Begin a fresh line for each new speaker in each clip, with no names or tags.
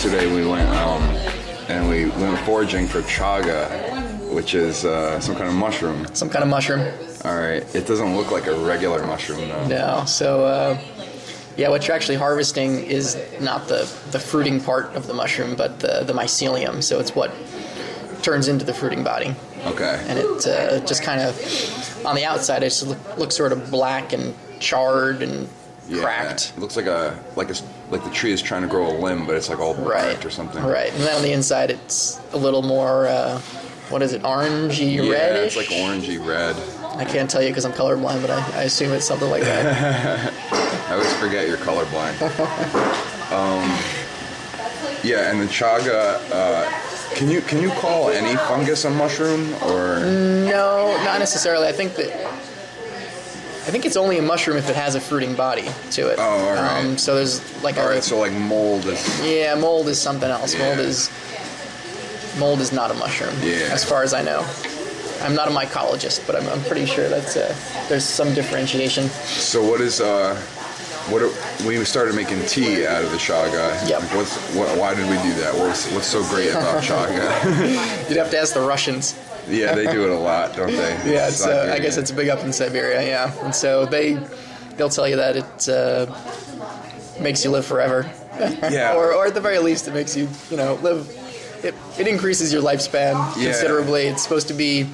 yesterday we went and we went foraging for chaga, which is some kind of mushroom.
Some kind of mushroom.
All right. It doesn't look like a regular mushroom, though.
No. So, yeah, what you're actually harvesting is not the fruiting part of the mushroom, but the mycelium. So it's what turns into the fruiting body.
Okay.
And it just kind of, on the outside, it just looks sort of black and charred and cracked.
It looks like the tree is trying to grow a limb, but it's like all cracked or something.
Right. And then on the inside, it's a little more, what is it, orangey reddish?
Yeah, it's like orangey red.
I can't tell you because I'm colorblind, but I assume it's something like that.
I always forget you're colorblind. Yeah, and the chaga. Can you call any fungus a mushroom or?
No, not necessarily. I think it's only a mushroom if it has a fruiting body to it.
Oh, all right.
So there's like
so like mold is.
Yeah, mold is something else.
Yeah.
Mold is not a mushroom.
Yeah.
As far as I know. I'm not a mycologist, but I'm pretty sure that's there's some differentiation.
So what is we started making tea out of the chaga.
Yep.
Why did we do that? What's so great about chaga?
You'd have to ask the Russians.
Yeah, they do it a lot, don't they?
Yeah, I guess it's big up in Siberia. Yeah, and so they'll tell you that it makes you live forever.
Yeah.
or at the very least, it makes you live. It increases your lifespan considerably. It's supposed to be,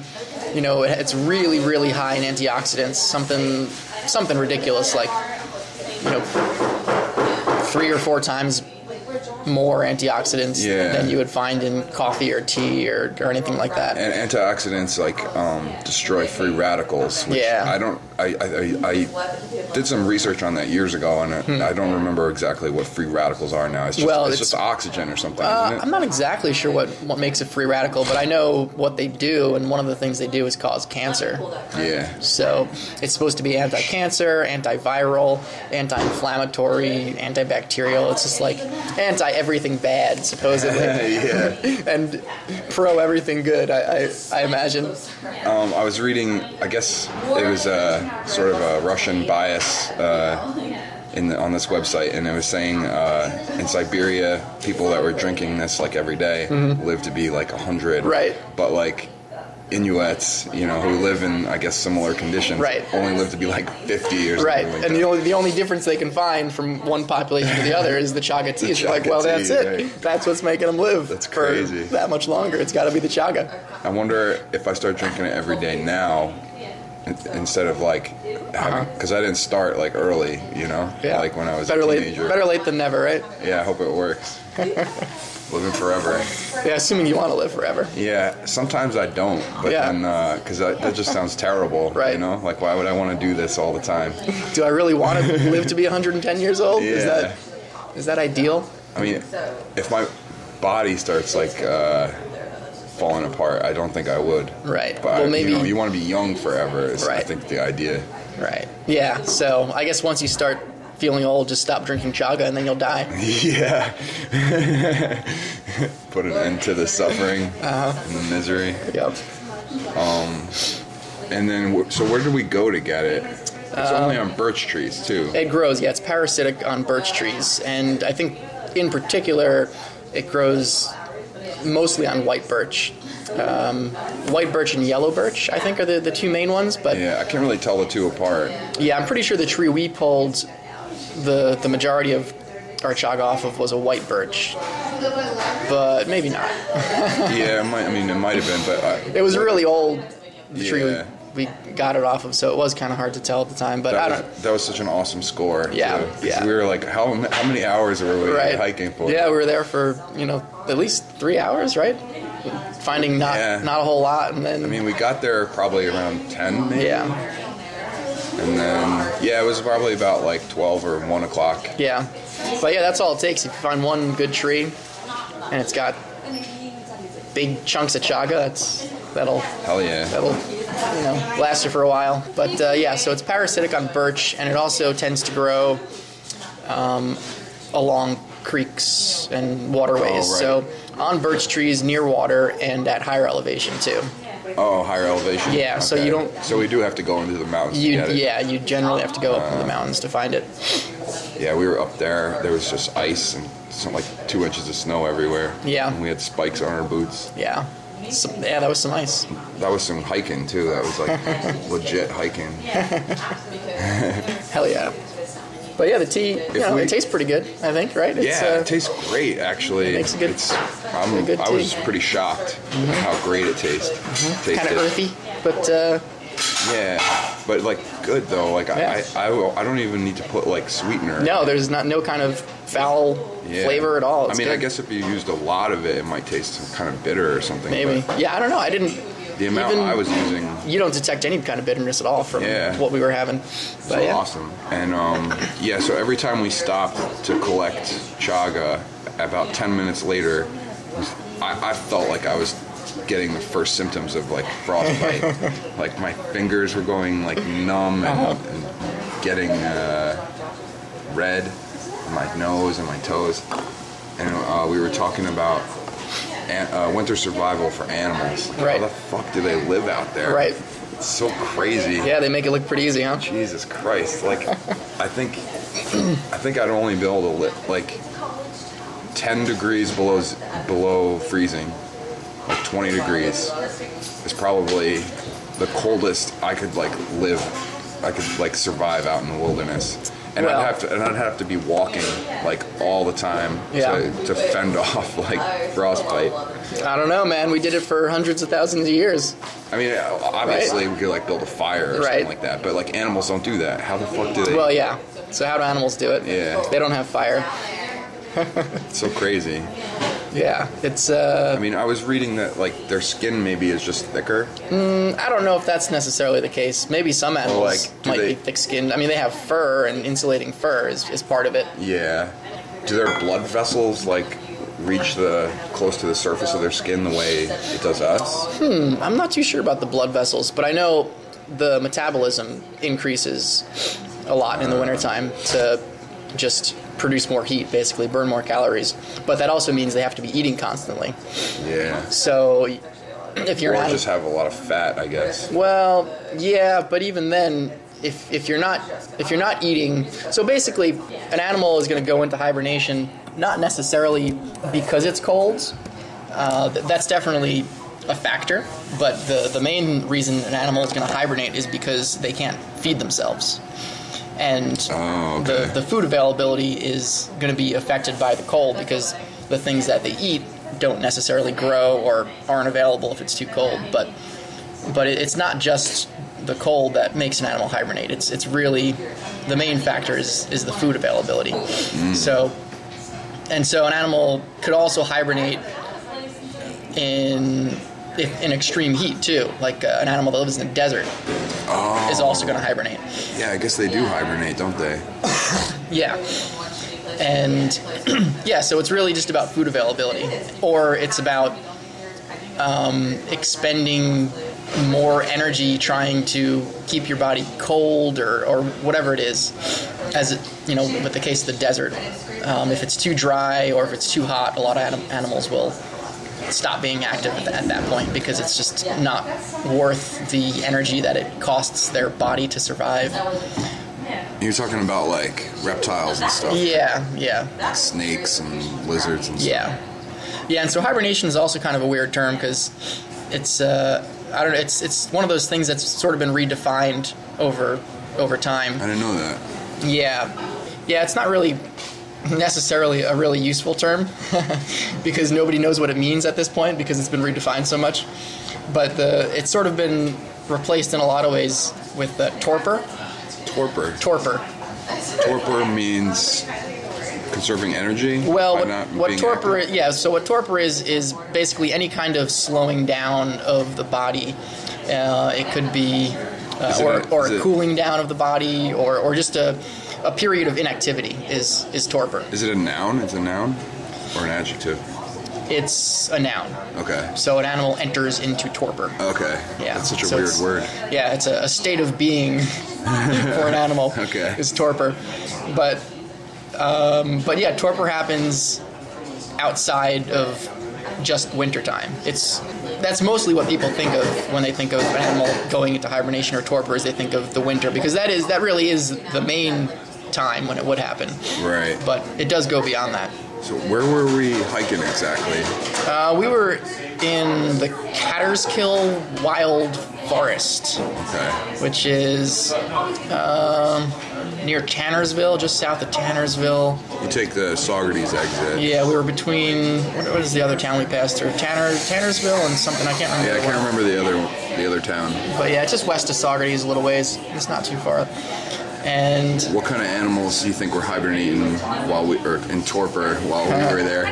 it's really, really high in antioxidants. Something ridiculous, like 3 or 4 times more antioxidants than you would find in coffee or tea or anything like that.
And antioxidants destroy free radicals. Which I did some research on that years ago, and I don't remember exactly what free radicals are now. It's just oxygen or something, isn't it?
I'm not exactly sure what makes a free radical, but I know what they do, and one of the things they do is cause cancer.
Yeah.
So it's supposed to be anti-cancer, antiviral, anti-inflammatory, antibacterial. It's just like anti-everything bad, supposedly.
Yeah.
And pro-everything good, I imagine.
I was reading, I guess it was sort of a Russian bias on this website, and it was saying in Siberia, people that were drinking this like every day live to be like 100.
Right.
But like Inuits, who live in, I guess, similar conditions, only live to be like 50 or something.
Right.
Like
And
that.
the only difference they can find from one population to the other is the chaga tea. It's like, well, that's it.
Right.
That's what's making them live.
That's crazy.
For that much longer. It's got to be the chaga.
I wonder if I start drinking it every day now, instead of like having, because I didn't start like early, like when I was a teenager.
Better late than never, right?
Yeah, I hope it works. Living forever.
Yeah, assuming you want to live forever.
Yeah, sometimes I don't, but then, because that just sounds terrible,
right?
Like, why would I want to do this all the time?
Do I really want to live to be 110 years old?
Yeah.
Is that ideal?
I mean, if my body starts like falling apart, I don't think I would.
Right.
But
well, maybe
you want to be young forever is, I think, the idea.
Right. Yeah. So I guess once you start feeling old, just stop drinking chaga and then you'll die.
Yeah. Put an end to the suffering and the misery.
Yep.
And then, so where did we go to get it? It's only on birch trees, too.
It grows, it's parasitic on birch trees. And I think, in particular, it grows mostly on white birch. White birch and yellow birch, I think, are the two main ones. But
yeah, I can't really tell the two apart. Yeah,
I'm pretty sure the tree we pulled the majority of our chaga off of was a white birch, but maybe not.
Yeah, it might have been, but
it was really old. The tree we got it off of, so it was kind of hard to tell at the time. But
that was such an awesome score.
Yeah,
too, we were like, how many hours were we hiking for?
Yeah, we were there for at least 3 hours, right? Finding not a whole lot, and then
we got there probably around 10, maybe.
Yeah.
And then, it was probably about like 12 or 1 o'clock.
Yeah. But that's all it takes. If you find one good tree and it's got big chunks of chaga, that'll last you for a while. But so it's parasitic on birch, and it also tends to grow along creeks and waterways.
Oh, right.
So on birch trees near water and at higher elevation too.
Oh, higher elevation.
Yeah, so you don't.
So we do have to go into the mountains to get it.
Yeah, you generally have to go up in the mountains to find it.
Yeah, we were up there. There was just ice and something like 2 inches of snow everywhere.
Yeah.
And we had spikes on our boots.
Yeah. Yeah, that was some ice.
That was some hiking too. That was like legit hiking.
Hell yeah. But yeah, the tea, it tastes pretty good, I think, right?
It tastes great, actually.
It makes a good, good tea.
I was pretty shocked at how great it tasted.
Kind of earthy, but...
yeah, but like good though. Like I don't even need to put like sweetener.
No, there's no kind of foul flavor at all. It's
I mean,
good.
I guess if you used a lot of it, it might taste kind of bitter or something.
Maybe. Yeah, I don't know. I didn't...
The amount I was using...
You don't detect any kind of bitterness at all from what we were having. But
awesome. And so every time we stopped to collect chaga, about 10 minutes later, I felt like I was getting the first symptoms of like frostbite. Like my fingers were going like numb and getting red in my nose and my toes. And we were talking about winter survival for animals.
Right.
How the fuck do they live out there?
Right.
It's so crazy.
Yeah, they make it look pretty easy, huh?
Jesus Christ. Like, I think I'd only be able to live, like, 10 degrees below freezing, like 20 degrees, is probably the coldest I could, like, live. I could, like, survive out in the wilderness. And I'd have to be walking like all the time to fend off like frostbite.
I don't know, man. We did it for hundreds of thousands of years.
I mean, obviously we could like build a fire or something like that, but like animals don't do that. How the fuck do they?
Well, yeah. So how do animals do it?
Yeah.
They don't have fire.
It's so crazy.
Yeah, it's.
I mean, I was reading that like their skin maybe is just thicker.
I don't know if that's necessarily the case. Maybe some animals might be thick-skinned. I mean, they have fur, and insulating fur is part of it.
Yeah. Do their blood vessels like reach close to the surface of their skin the way it does us?
I'm not too sure about the blood vessels, but I know the metabolism increases a lot in the wintertime to just produce more heat, basically burn more calories. But that also means they have to be eating constantly.
Yeah.
So if you're
just have a lot of fat, I guess.
Well, yeah, but even then, if you're not eating, so basically an animal is going to go into hibernation not necessarily because it's cold. That's definitely a factor, but the main reason an animal is going to hibernate is because they can't feed themselves. And the food availability is going to be affected by the cold because the things that they eat don't necessarily grow or aren't available if it's too cold. But it's not just the cold that makes an animal hibernate. It's really the main factor is the food availability. So an animal could also hibernate in extreme heat too, like an animal that lives in the desert is also going to hibernate.
Yeah, I guess they do hibernate, don't they?
Yeah. And so it's really just about food availability, or it's about expending more energy trying to keep your body cold or whatever it is, as with the case of the desert. If it's too dry or if it's too hot, a lot of animals will stop being active at that point because it's just not worth the energy that it costs their body to survive.
You're talking about like reptiles and stuff.
Yeah.
Like snakes and lizards and stuff.
Yeah, and so hibernation is also kind of a weird term because it's I don't know, it's one of those things that's sort of been redefined over time.
I didn't know that.
Yeah, it's not really necessarily a really useful term because nobody knows what it means at this point because it's been redefined so much. But it's sort of been replaced in a lot of ways with torpor.
Torpor means conserving energy?
Well, what torpor is, so what torpor is basically any kind of slowing down of the body. It could be a cooling down of the body or just a period of inactivity is torpor.
Is it a noun? It's a noun or an adjective?
It's a noun.
Okay.
So an animal enters into torpor.
Okay.
Yeah.
That's such a weird word.
Yeah, it's a state of being for an animal.
Okay.
Is torpor. But yeah, torpor happens outside of just wintertime. It's that's mostly what people think of when they think of an animal going into hibernation or torpor. Is they think of the winter, because that really is the main time when it would happen.
Right.
But it does go beyond that.
So where were we hiking exactly?
We were in the Kaaterskill Wild Forest,
Okay.
which is near Tannersville, just south of Tannersville.
You take the Saugerties exit.
Yeah, we were between, what is the other town we passed through? Tannersville and something, I can't remember.
Yeah, I can't remember the other town.
But yeah, it's just west of Saugerties a little ways. It's not too far. And
What kind of animals do you think were hibernating in torpor while we were there?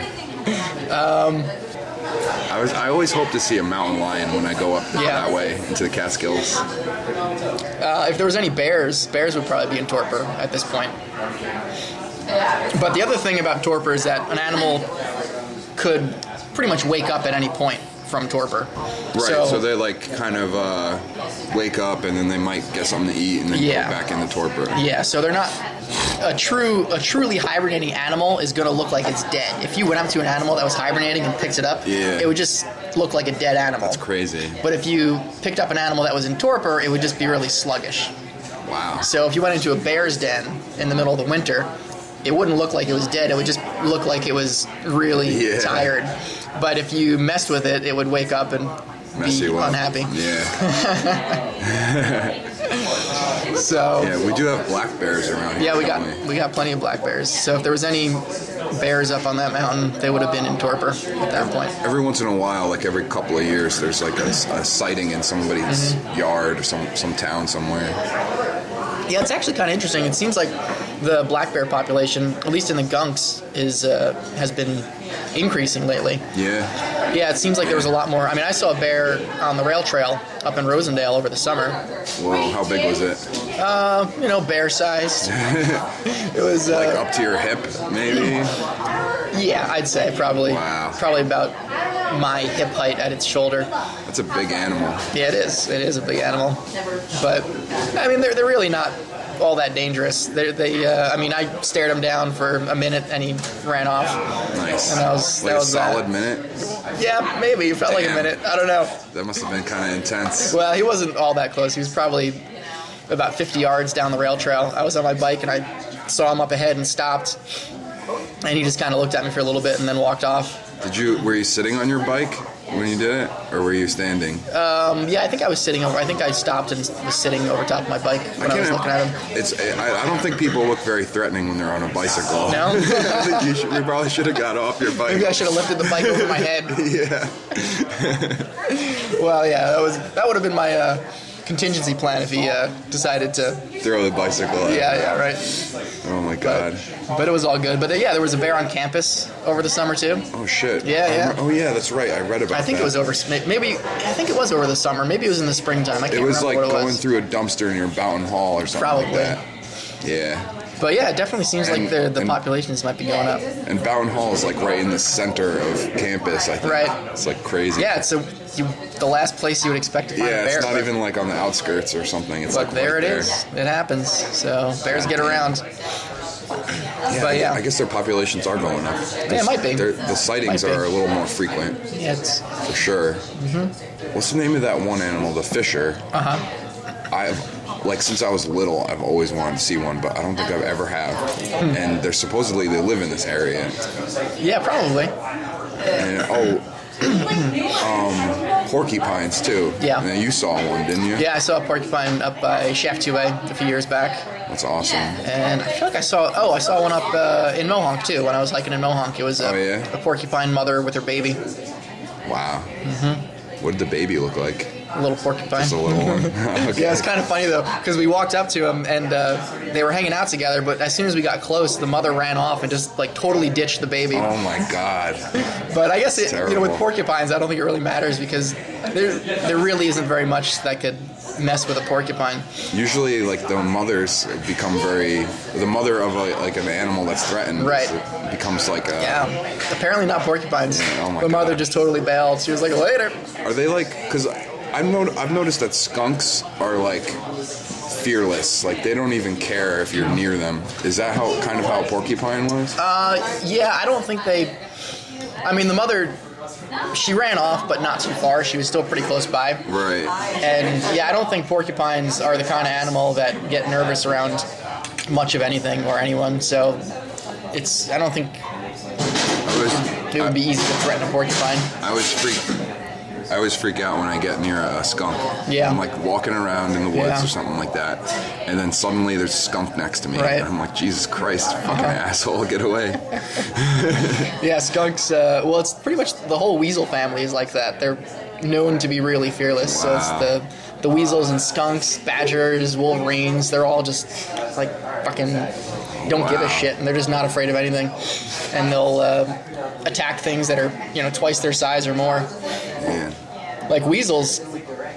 I always hope to see a mountain lion when I go up that way into the Catskills.
if there was any bears would probably be in torpor at this point. But the other thing about torpor is that an animal could pretty much wake up at any point from torpor.
Right, so they like kind of wake up and then they might get something to eat and then go back into torpor.
Yeah, so they're not a truly hibernating animal is going to look like it's dead. If you went up to an animal that was hibernating and picked it up, it would just look like a dead animal.
That's crazy.
But if you picked up an animal that was in torpor, it would just be really sluggish.
Wow.
So if you went into a bear's den in the middle of the winter, it wouldn't look like it was dead. It would just look like it was really tired. But if you messed with it, it would wake up and be unhappy.
Yeah.
So
yeah, we do have black bears around here.
Yeah, we got plenty of black bears. So if there was any bears up on that mountain, they would have been in torpor at that point.
Every once in a while, like every couple of years, there's like a sighting in somebody's yard or some town somewhere.
Yeah, it's actually kind of interesting. It seems like the black bear population, at least in the Gunks, has been increasing lately.
Yeah.
Yeah, it seems like there was a lot more. I mean, I saw a bear on the rail trail up in Rosendale over the summer.
Whoa, how big was it?
Bear-sized. It was
like up to your hip, maybe?
Yeah, I'd say probably.
Wow.
Probably about my hip height at its shoulder.
That's a big animal.
Yeah, it is. It is a big animal. But I mean, they're really not all that dangerous. I mean, I stared him down for a minute and he ran off.
Nice.
And that was
a solid minute?
Yeah, maybe. It felt like a minute. I don't know.
That must have been kind of intense.
Well, he wasn't all that close. He was probably about 50 yards down the rail trail. I was on my bike and I saw him up ahead and stopped. And he just kind of looked at me for a little bit and then walked off.
Were you sitting on your bike when you did it, or were you standing?
Yeah, I think I was sitting over. I think I stopped and was sitting over top of my bike when I was looking at him.
I don't think people look very threatening when they're on a bicycle.
No?
I think you probably should have got off your bike.
Maybe I should have lifted the bike over my head.
Yeah.
Well, yeah, that would have been my contingency plan if he decided to
throw the bicycle at
Yeah, right.
Oh my god.
But it was all good. But there was a bear on campus over the summer too.
Oh shit.
Yeah.
Oh yeah, that's right. I read about that.
I think it was over. Maybe I think it was over the summer. Maybe it was in the springtime. I can't remember what it was.
It was like going through a dumpster near Boughton Hall or something like that. Yeah.
But yeah, it definitely seems like the populations might be going up.
And Boughton Hall is like right in the center of campus, I think.
Right.
It's like crazy.
Yeah, it's the last place you would expect to find a bear.
Yeah, it's not even like on the outskirts or something. It's like
there
right
it is. It happens. So bears get around.
Yeah,
but yeah,
I guess their populations are going up.
Yeah, it might be.
The sightings are a little more frequent.
Yeah, it's
for sure. Mm-hmm. What's the name of that one animal? The fisher. Since I was little, I've always wanted to see one, but I don't think I've ever have. And they're supposedly they live in this area.
Yeah, probably.
And porcupines too.
Yeah.
And you saw one, didn't you?
Yeah, I saw a porcupine up by Shaftue a few years back.
That's awesome.
And I feel like I saw one up in Mohonk too when I was hiking in Mohonk. It was a porcupine mother with her baby.
Wow. Mm-hmm. What did the baby look like?
A little porcupine.
Just a little one. Okay.
Yeah, it's kind of funny though, because we walked up to them and they were hanging out together, but as soon as we got close, the mother ran off and just like totally ditched the baby.
Oh my god.
But I guess with porcupines, I don't think it really matters because there really isn't very much that could mess with a porcupine.
Usually, like the mothers become the mother of an animal that's threatened.
Right.
It becomes like
apparently not porcupines.
Yeah, oh my
the mother
God.
just totally bailed. She was like, later.
Are they like? Because I've noticed that skunks are like fearless. Like they don't even care if you're near them. Is that how a porcupine was?
Yeah, I don't think they. I mean, the mother she ran off, but not too far. She was still pretty close by.
Right.
And yeah, I don't think porcupines are the kind of animal that get nervous around much of anything or anyone. So I don't think it would be easy to threaten a porcupine.
I always freak out when I get near a skunk.
Yeah.
I'm like walking around in the woods or something like that, and then suddenly there's a skunk next to me.
Right.
And I'm like, Jesus Christ, fucking asshole, get away.
Yeah, skunks, well, it's pretty much the whole weasel family is like that. They're known to be really fearless.
Wow.
So it's the weasels and skunks, badgers, wolverines, they're all just like fucking don't give a shit, and they're just not afraid of anything. And they'll attack things that are, twice their size or more.
Man.
Like weasels.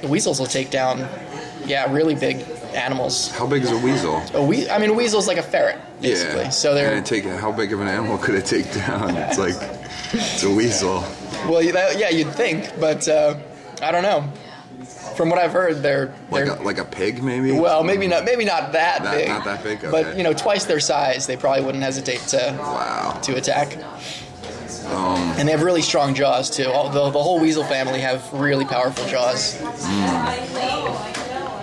The weasels will take down, really big animals.
How big is a weasel?
A weasel's like a ferret, basically.
Yeah.
So they're.
And how big of an animal could it take down? It's a weasel.
Well, you'd think, but I don't know. From what I've heard, they're
like a pig, maybe.
Well, maybe not that big.
Not that big. Okay.
But twice their size, they probably wouldn't hesitate to attack. And they have really strong jaws too. The whole weasel family have really powerful jaws.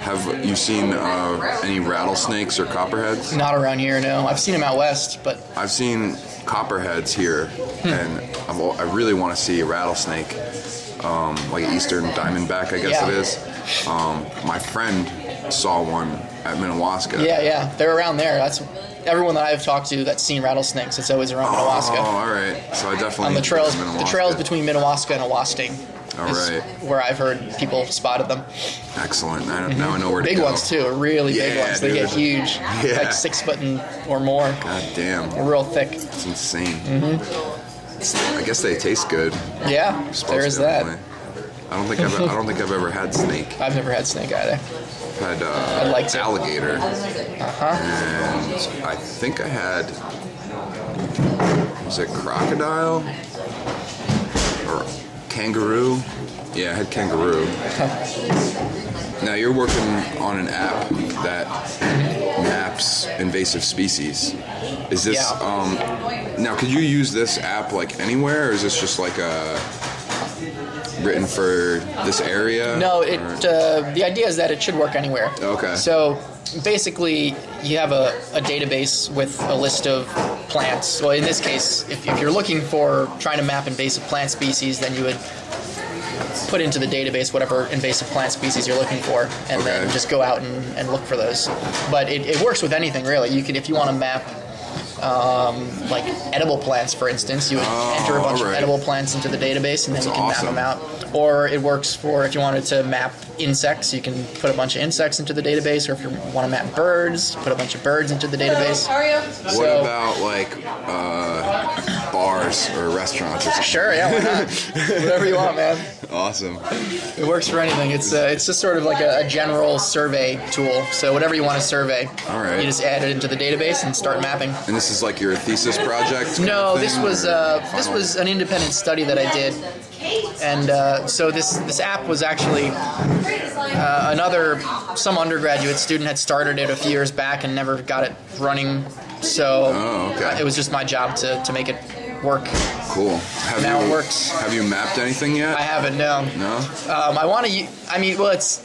Have you seen any rattlesnakes or copperheads?
Not around here, no. I've seen them out west, but
I've seen copperheads here, and I really want to see a rattlesnake, like an eastern diamondback, I guess it is. My friend saw one at Minnewaska.
Yeah, they're around there. That's everyone that I've talked to that's seen rattlesnakes. It's always around Minnewaska.
Oh, all right. So I definitely
on the trails between Minnewaska and Awasting.
All right.
Where I've heard people spotted them.
Excellent. Now I know where to
big
go.
Ones too, really big ones. They get huge,
Yeah.
like 6 foot or more.
God damn.
They're real thick.
It's insane. I guess they taste good.
Yeah, there is that.
Anyway. I don't think I've ever had snake.
I've never had snake either.
I've had
I'd like to.
alligator. And I think I had, was it crocodile or kangaroo? Yeah, I had kangaroo. Now you're working on an app that maps invasive species. Is this now? Could you use this app like anywhere, or is this just like written for this area?
No, the idea is that it should work anywhere.
Okay.
So basically, you have a database with a list of plants. Well, in this case, if you're looking for trying to map invasive plant species, then you would put into the database whatever invasive plant species you're looking for, and then just go out and look for those. But it works with anything, really. You can, if you want to map like edible plants, for instance, you would enter a bunch of edible plants into the database, and then you can map them out. Or it works for if you wanted to map insects, you can put a bunch of insects into the database. Or if you want to map birds, put a bunch of birds into the database.
How are you?
What about like bars or restaurants or something?
Sure, yeah, why not? Whatever you want, man.
Awesome.
It works for anything. It's just sort of like a general survey tool. So whatever you want to survey, you just add it into the database and start mapping.
And this is like your thesis project?
No, this was an independent study that I did, and so this app was actually some undergraduate student had started it a few years back and never got it running. So it was just my job to make it work.
Cool.
Now it works.
Have you mapped anything yet?
I haven't, no.
No?
I want to. It's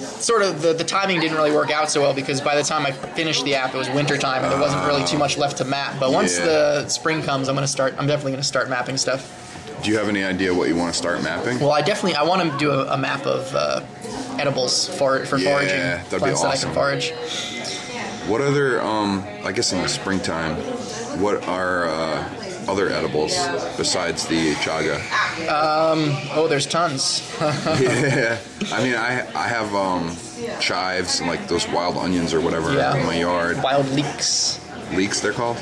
sort of the timing didn't really work out so well because by the time I finished the app, it was winter time and there wasn't really too much left to map. But once the spring comes, I'm definitely going to start mapping stuff.
Do you have any idea what you want to start mapping?
Well, I want to do a map of edibles for foraging.
That'd be
plants
awesome.
that I can forage.
What other, I guess in the springtime, what are other edibles besides the chaga?
There's tons.
Yeah. I mean, I have chives and like those wild onions or whatever in my yard.
Wild leeks.
Leeks, they're called?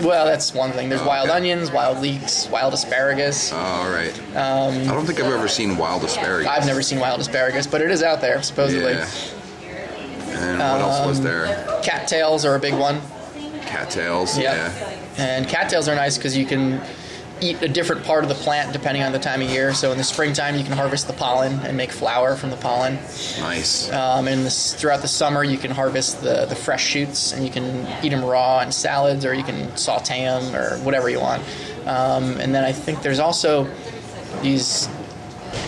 Well, that's one thing. There's wild onions, wild leeks, wild asparagus.
All right. I don't think I've ever seen wild asparagus.
I've never seen wild asparagus, but it is out there, supposedly.
Yeah. And what else was there?
Cattails are a big one.
Cattails, yeah.
And cattails are nice because you can eat a different part of the plant depending on the time of year. So in the springtime, you can harvest the pollen and make flour from the pollen.
Nice.
Throughout the summer, you can harvest the fresh shoots, and you can eat them raw in salads, or you can saute them, or whatever you want. And then I think there's also these.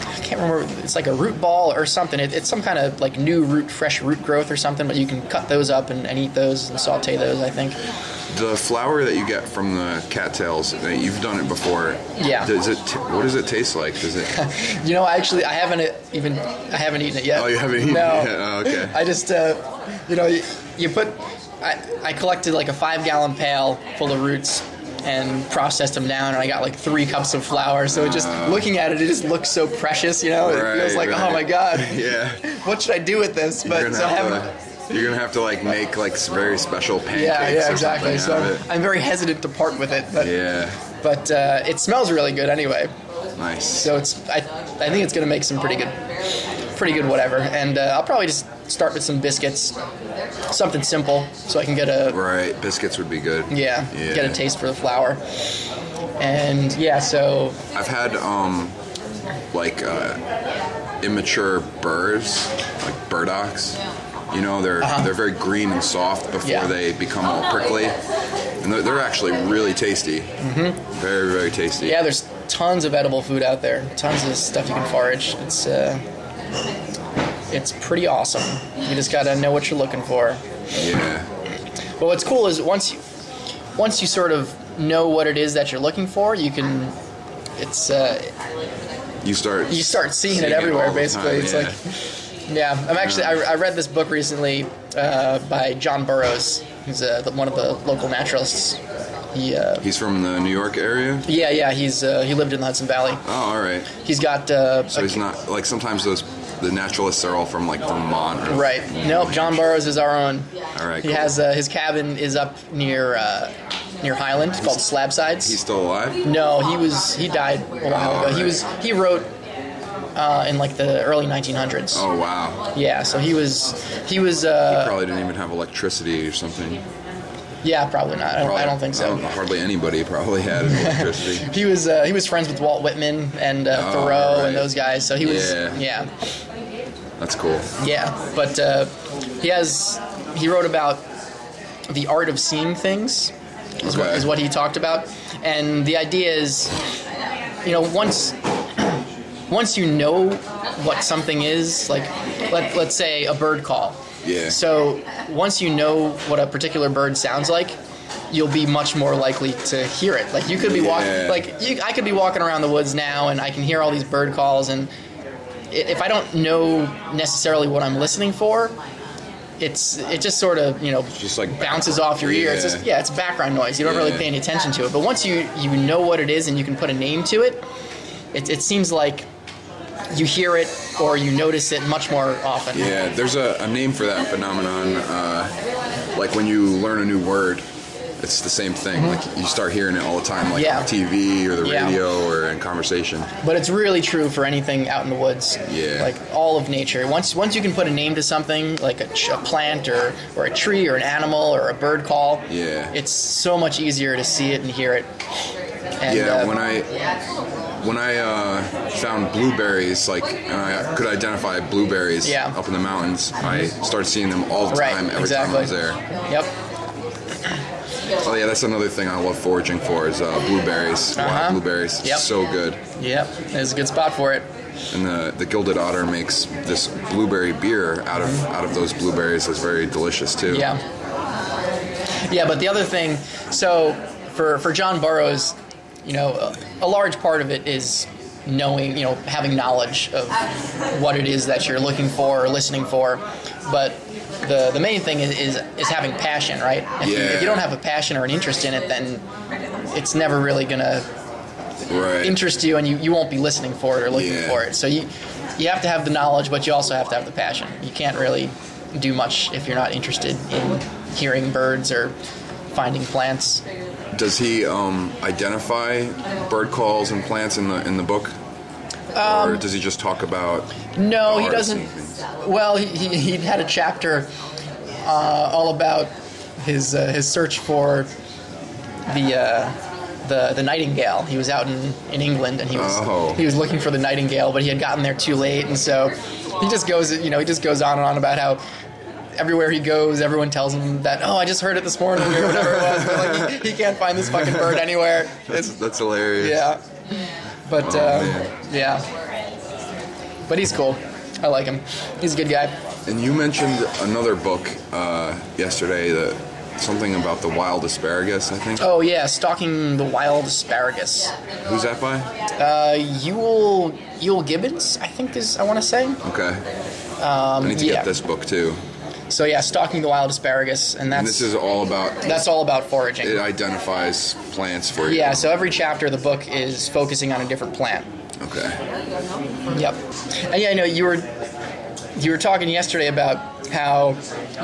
I can't remember. It's like a root ball or something. It's some kind of like new fresh root growth or something. But you can cut those up and eat those and saute those, I think.
The flour that you get from the cattails, you've done it before.
Yeah.
What does it taste like? Does it?
Actually, I haven't eaten it yet.
Oh, you haven't eaten it yet? Oh, okay.
I just, you put. I collected like a 5-gallon pail full of roots and processed them down, and I got like 3 cups of flour. So just looking at it, it just looks so precious, It feels like, oh my god,
yeah.
What should I do with this? But
you're gonna have to like make like very special pancakes.
Yeah, exactly. So
I'm
very hesitant to part with it. But
but
it smells really good anyway.
Nice.
So I think it's gonna make some pretty good whatever. And I'll probably just start with some biscuits, something simple, so I can get a
biscuits would be good.
Yeah. Get a taste for the flour. And so
I've had immature burrs, like burdocks. They're very green and soft before they become all prickly, and they're actually really tasty. Mm-hmm. Very, very tasty.
Yeah, there's tons of edible food out there. Tons of stuff you can forage. It's pretty awesome. You just gotta know what you're looking for.
Yeah.
But what's cool is once you sort of know what it is that you're looking for, you can. You start seeing it everywhere. Basically, it's like. Yeah, I read this book recently by John Burroughs. He's one of the local naturalists.
He's from the New York area?
Yeah, he lived in the Hudson Valley.
Oh, all right.
He's got...
so he's not... Like, sometimes the naturalists are all from, like, Vermont.
Right. Nope, John Burroughs is our own.
All right,
He has... his cabin is up near Highland. It's called Slabsides.
He's still alive?
No, he died a while ago.
Right.
He wrote... in like the early 1900s.
Oh wow!
Yeah, so he was.
He probably didn't even have electricity or something.
Yeah, probably not. I don't think so.
Hardly anybody probably had electricity.
He was friends with Walt Whitman and Thoreau and those guys. So he was. Yeah.
That's cool.
Yeah, but he wrote about the art of seeing things. Is what he talked about, and the idea is, once you know what something is, like let's say a bird call.
Yeah.
So once you know what a particular bird sounds like, you'll be much more likely to hear it. Like you could be I could be walking around the woods now and I can hear all these bird calls, and if I don't know necessarily what I'm listening for, it just sort of
just like
bounces off your ear. It's just it's background noise. You don't really pay any attention to it. But once you know what it is and you can put a name to it, it seems like you hear it or you notice it much more often.
Yeah, there's a name for that phenomenon. Like when you learn a new word, it's the same thing. Mm-hmm. Like you start hearing it all the time, like on TV or the radio or in conversation.
But it's really true for anything out in the woods.
Yeah.
Like all of nature. Once you can put a name to something, like a plant or a tree or an animal or a bird call, it's so much easier to see it and hear it. And,
when I found blueberries, and I could identify blueberries up in the mountains, I started seeing them all the time every time I was there.
Yep.
Oh yeah, that's another thing I love foraging for is blueberries, wild blueberries.
Yep.
So good.
Yep, it's a good spot for it.
And the Gilded Otter makes this blueberry beer out of those blueberries that's very delicious too.
Yeah. Yeah, but the other thing, so for John Burroughs, a large part of it is knowing, having knowledge of what it is that you're looking for or listening for. But the main thing is having passion, right? If you don't have a passion or an interest in it, then it's never really going to interest you, and you won't be listening for it or looking for it. So you have to have the knowledge, but you also have to have the passion. You can't really do much if you're not interested in hearing birds or finding plants.
Does he identify bird calls and plants in the book, or does he just talk about?
No, he doesn't. Well, he had a chapter all about his search for the nightingale. He was out in England, and he was looking for the nightingale, but he had gotten there too late, and so he just goes on and on about how everywhere he goes, everyone tells him that, I just heard it this morning or whatever it was. But he can't find this fucking bird anywhere.
That's hilarious.
Yeah. But yeah, but he's cool. I like him. He's a good guy.
And you mentioned another book yesterday, that something about the wild asparagus, I think.
Oh yeah, Stalking the Wild Asparagus.
Who's that by?
Ewell Gibbons, I think I want to say.
Okay. I need to get this book too.
So yeah, Stalking the Wild Asparagus, and
this is all about.
That's all about foraging.
It identifies plants for you.
Yeah. So every chapter of the book is focusing on a different plant.
Okay.
Yep. And yeah, I know you were talking yesterday about how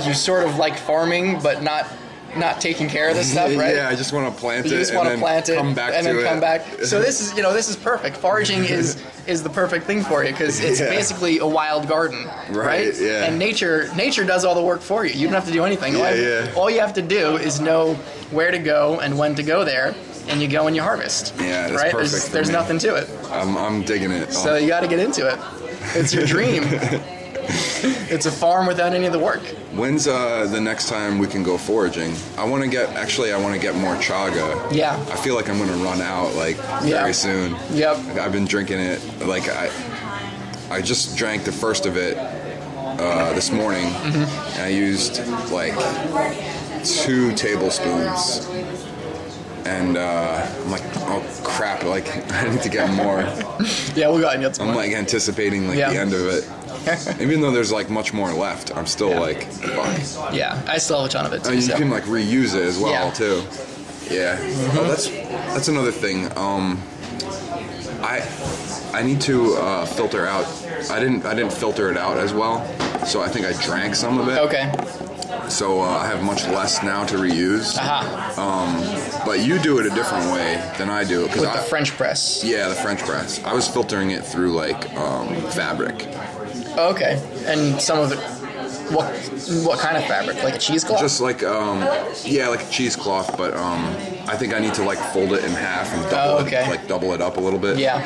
you sort of like farming, but not taking care of this stuff, right?
Yeah, I just want to plant it.
You just want to plant it
come back
and
to
then
it.
come back. So this is perfect. Foraging is the perfect thing for you because it's basically a wild garden, right?
Yeah.
And nature does all the work for you. You don't have to do anything. All you have to do is know where to go and when to go there, and you go and you harvest.
Yeah, that's
right.
perfect.
There's nothing to it.
I'm digging it.
So you got to get into it. It's your dream. It's a farm without any of the work.
When's the next time we can go foraging? I want to get more chaga.
Yeah.
I feel like I'm going to run out very soon.
Yep.
I've been drinking it. I just drank the first of it this morning. Mm-hmm. And I used 2 tablespoons. And I'm like, oh crap! I need to get more.
Yeah, we'll go ahead and get some.
I'm anticipating the end of it. Even though there's like much more left, I'm still like, fuck.
Yeah, I still have a ton of it too.
You can like reuse it as well too. Yeah.
Mm-hmm.
Oh, that's another thing. I need to filter out. I didn't filter it out as well, so I think I drank some of it.
Okay.
So I have much less now to reuse.
Aha.
But you do it a different way than I do.
With the French press.
Yeah, the French press. I was filtering it through like fabric.
Okay. And some of it, what kind of fabric? Like a cheesecloth?
Just like like a cheesecloth, but I think I need to like fold it in half and double it up a little bit.
Yeah.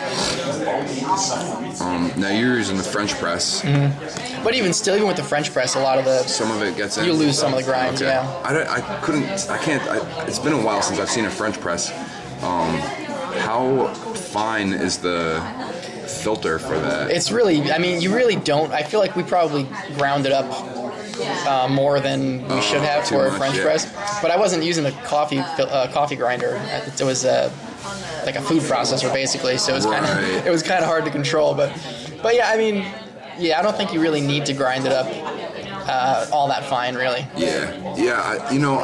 Now you're using the French press.
Mm-hmm. But even with the French press, some of
it gets in.
You lose some of the grinds.
Okay.
Yeah.
I can't. It's been a while since I've seen a French press. How fine is the filter for that?
It's really, you really don't. I feel like we probably ground it up more than we should have for a French press. But I wasn't using a coffee grinder. It was like a food processor basically, so it was kind of hard to control. But yeah, I don't think you really need to grind it up all that fine, really.
Yeah.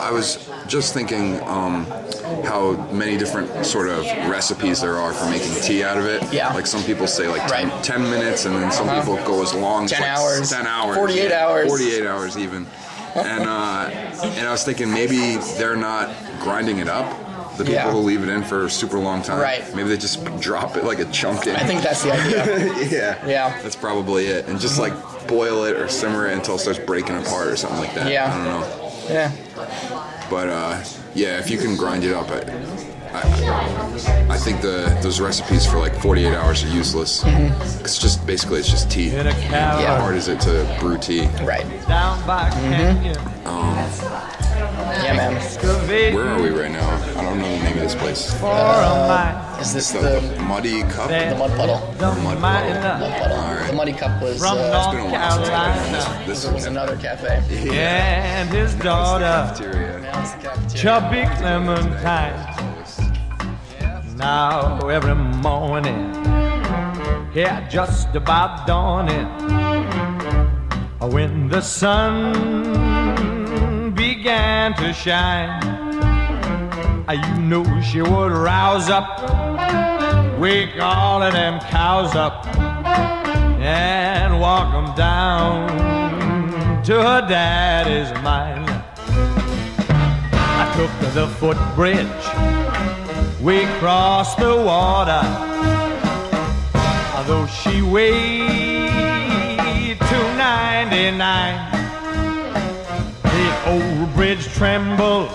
I was just thinking how many different sort of recipes there are for making tea out of it.
Yeah.
Like some people say 10 minutes, and then some people go as long as
10 hours.
10 hours.
48 hours.
48 hours even. And I was thinking maybe they're not grinding it up. The people who leave it in for a super long time. Right. Maybe they just drop it like a chunk in.
I think that's the idea.
Yeah. That's probably it. And just boil it or simmer it until it starts breaking apart or something like that.
Yeah.
I don't know.
Yeah.
But if you can grind it up, I think those recipes for 48 hours are useless. Mm-hmm. It's just tea. How hard is it to brew tea?
Right. Yeah, man.
Where are we right now? I don't know the name of this place.
Is this
the Muddy Cup?
The Mud Puddle.
The Mud Puddle.
All right. The Muddy Cup was.
It's been a while since I've been this
was another cafe.
And his daughter, Chubby Clementine. Now every morning, just about dawning, when the sun began to shine, she would rouse up, wake all of them cows up, and walk them down to her daddy's mine. I took the footbridge, we crossed the water, although she weighed 299. The old bridge trembled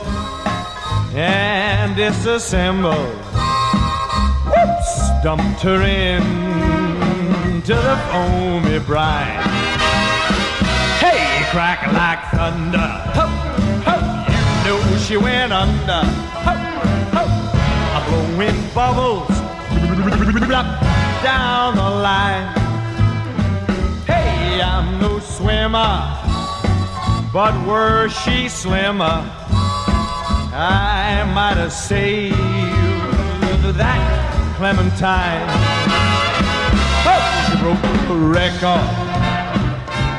and disassembled. Whoops! Dumped her in to the foamy brine. Hey, crack like thunder. Ho, ho, she went under. Ho, ho, blowing bubbles down the line. Hey, I'm no swimmer, but were she slimmer, I might have saved that Clementine. Oh, she broke a record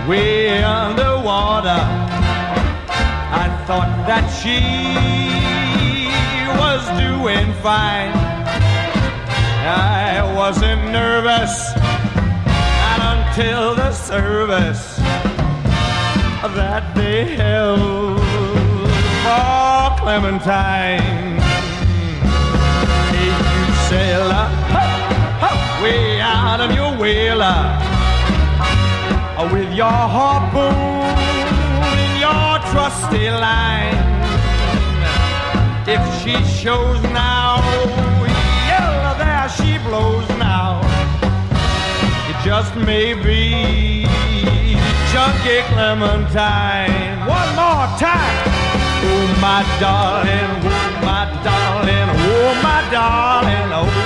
way underwater. I thought that she was doing fine. I wasn't nervous, not until the service that they held for Clementine. Hey, you sailor, way out of your whaler, with your harpoon in your trusty line. If she shows now, yeah, there she blows now. It just may be Chunky Clementine. One more time. Oh, my darling, oh, my darling, oh, my darling, oh.